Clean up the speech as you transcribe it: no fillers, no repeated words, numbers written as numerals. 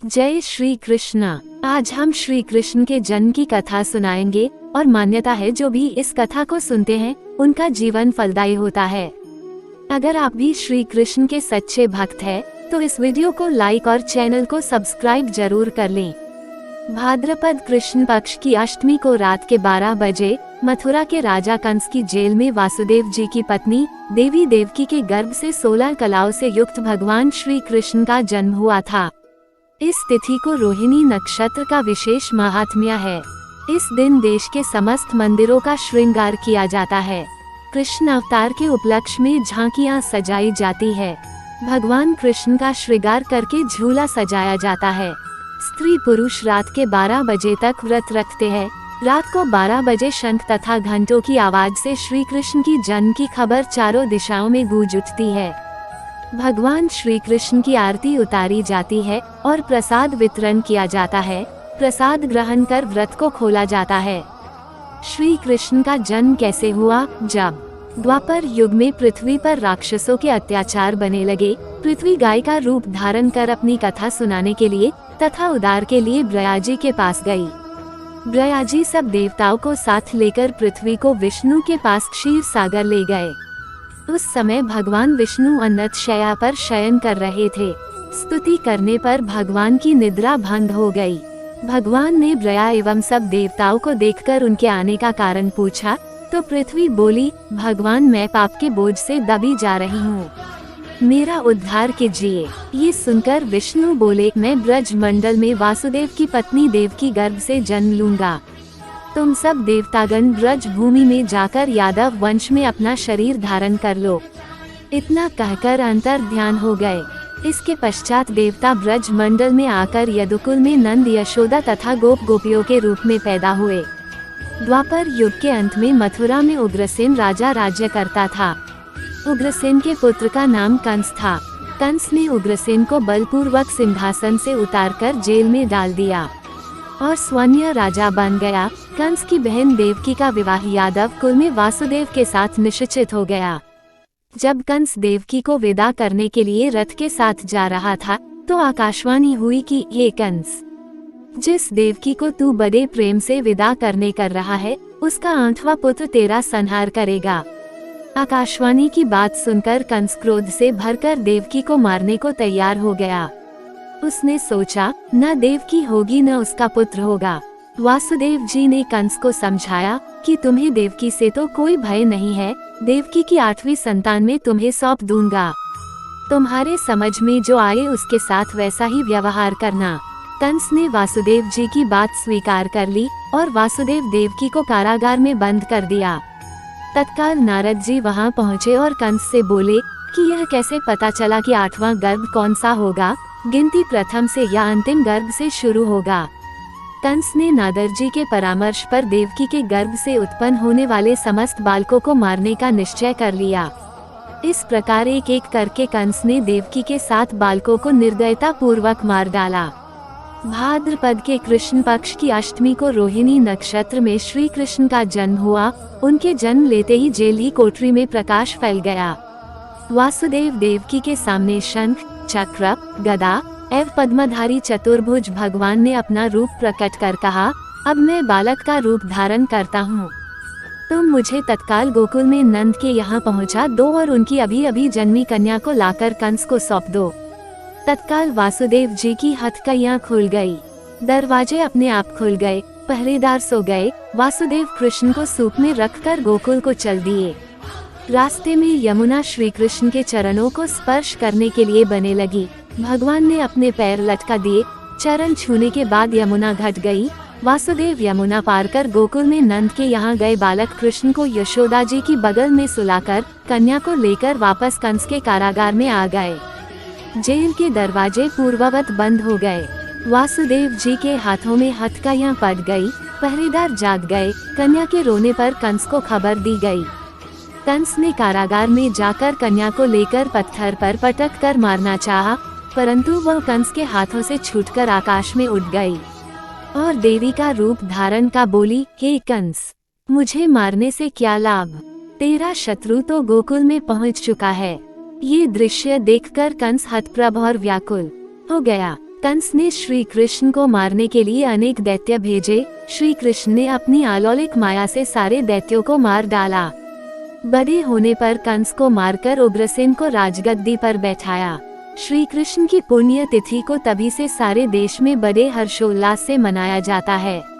जय श्री कृष्ण। आज हम श्री कृष्ण के जन्म की कथा सुनाएंगे और मान्यता है जो भी इस कथा को सुनते हैं उनका जीवन फलदायी होता है। अगर आप भी श्री कृष्ण के सच्चे भक्त हैं, तो इस वीडियो को लाइक और चैनल को सब्सक्राइब जरूर कर लें। भाद्रपद कृष्ण पक्ष की अष्टमी को रात के 12 बजे मथुरा के राजा कंस की जेल में वासुदेव जी की पत्नी देवी देवकी के गर्भ से 16 कलाओं से युक्त भगवान श्री कृष्ण का जन्म हुआ था। इस तिथि को रोहिणी नक्षत्र का विशेष महात्म्य है। इस दिन देश के समस्त मंदिरों का श्रृंगार किया जाता है। कृष्ण अवतार के उपलक्ष्य में झांकियां सजाई जाती है। भगवान कृष्ण का श्रृंगार करके झूला सजाया जाता है। स्त्री पुरुष रात के 12 बजे तक व्रत रखते हैं। रात को 12 बजे शंख तथा घंटों की आवाज से श्री कृष्ण की जन्म की खबर चारों दिशाओं में गूंज उठती है। भगवान श्री कृष्ण की आरती उतारी जाती है और प्रसाद वितरण किया जाता है। प्रसाद ग्रहण कर व्रत को खोला जाता है। श्री कृष्ण का जन्म कैसे हुआ? जब द्वापर युग में पृथ्वी पर राक्षसों के अत्याचार बने लगे, पृथ्वी गाय का रूप धारण कर अपनी कथा सुनाने के लिए तथा उद्धार के लिए ब्रयाजी के पास गई। ब्रयाजी सब देवताओं को साथ लेकर पृथ्वी को विष्णु के पास क्षीर सागर ले गए। उस समय भगवान विष्णु अनंत शैया पर शयन कर रहे थे। स्तुति करने पर भगवान की निद्रा भंग हो गई। भगवान ने ब्रया एवं सब देवताओं को देखकर उनके आने का कारण पूछा, तो पृथ्वी बोली, भगवान मैं पाप के बोझ से दबी जा रही हूँ, मेरा उद्धार कीजिए। ये सुनकर विष्णु बोले, मैं ब्रज मंडल में वासुदेव की पत्नी देवकी गर्भ से जन्म लूंगा। तुम सब देवतागण ब्रज भूमि में जाकर यादव वंश में अपना शरीर धारण कर लो। इतना कहकर अंतर ध्यान हो गए। इसके पश्चात देवता ब्रज मंडल में आकर यदुकुल में नंद यशोदा तथा गोप गोपियों के रूप में पैदा हुए। द्वापर युग के अंत में मथुरा में उग्रसेन राजा राज्य करता था। उग्रसेन के पुत्र का नाम कंस था। कंस ने उग्रसेन को बलपूर्वक सिंहासन से उतारकर जेल में डाल दिया और स्वयं राजा बन गया। कंस की बहन देवकी का विवाह यादव कुल में वासुदेव के साथ निश्चित हो गया। जब कंस देवकी को विदा करने के लिए रथ के साथ जा रहा था, तो आकाशवाणी हुई कि हे कंस, जिस देवकी को तू बड़े प्रेम से विदा करने कर रहा है, उसका 8वां पुत्र तेरा संहार करेगा। आकाशवाणी की बात सुनकर कंस क्रोध से भरकर देवकी को मारने को तैयार हो गया। उसने सोचा, न देवकी होगी न उसका पुत्र होगा। वासुदेव जी ने कंस को समझाया कि तुम्हें देवकी से तो कोई भय नहीं है, देवकी की 8वीं संतान में तुम्हें सौंप दूंगा। तुम्हारे समझ में जो आए उसके साथ वैसा ही व्यवहार करना। कंस ने वासुदेव जी की बात स्वीकार कर ली और वासुदेव देवकी को कारागार में बंद कर दिया। तत्काल नारद जी वहां पहुंचे और कंस से बोले कि यह कैसे पता चला कि 8वां गर्भ कौन सा होगा, गिनती प्रथम से या अंतिम गर्भ से शुरू होगा। कंस ने नारद जी के परामर्श पर देवकी के गर्भ से उत्पन्न होने वाले समस्त बालकों को मारने का निश्चय कर लिया। इस प्रकार एक एक करके कंस ने देवकी के 7 बालकों को निर्दयता पूर्वक मार डाला। भाद्रपद के कृष्ण पक्ष की अष्टमी को रोहिणी नक्षत्र में श्री कृष्ण का जन्म हुआ। उनके जन्म लेते ही जेल ही कोठरी में प्रकाश फैल गया। वासुदेव देवकी के सामने शंख, चक्र, गदा एवं पद्मधारी चतुर्भुज भगवान ने अपना रूप प्रकट कर कहा, अब मैं बालक का रूप धारण करता हूँ। तुम मुझे तत्काल गोकुल में नंद के यहाँ पहुँचा दो और उनकी अभी अभी जन्मी कन्या को लाकर कंस को सौंप दो। तत्काल वासुदेव जी की हथकड़ियाँ खुल गई। दरवाजे अपने आप खुल गए। पहरेदार सो गए। वासुदेव कृष्ण को सूप में रखकर गोकुल को चल दिए। रास्ते में यमुना श्री कृष्ण के चरणों को स्पर्श करने के लिए बने लगी। भगवान ने अपने पैर लटका दिए। चरण छूने के बाद यमुना घट गई। वासुदेव यमुना पार कर गोकुल में नंद के यहाँ गए। बालक कृष्ण को यशोदा जी की बगल में सुलाकर कन्या को लेकर वापस कंस के कारागार में आ गए। जेल के दरवाजे पूर्ववत बंद हो गए। वासुदेव जी के हाथों में हथकड़ियाँ पड़ गई। पहरेदार जाग गए। कन्या के रोने पर कंस को खबर दी गई। कंस ने कारागार में जाकर कन्या को लेकर पत्थर पर पटक कर मारना चाहा, परंतु वह कंस के हाथों से छूटकर आकाश में उड़ गई और देवी का रूप धारण का बोली, हे कंस, मुझे मारने से क्या लाभ? तेरा शत्रु तो गोकुल में पहुंच चुका है। ये दृश्य देखकर कंस हतप्रभ और व्याकुल हो गया। कंस ने श्री कृष्ण को मारने के लिए अनेक दैत्य भेजे। श्री कृष्ण ने अपनी अलौकिक माया से सारे दैत्यों को मार डाला। बड़े होने पर कंस को मारकर उग्रसेन को राजगद्दी पर बैठाया। श्री कृष्ण की पुण्य तिथि को तभी से सारे देश में बड़े हर्षोल्लास से मनाया जाता है।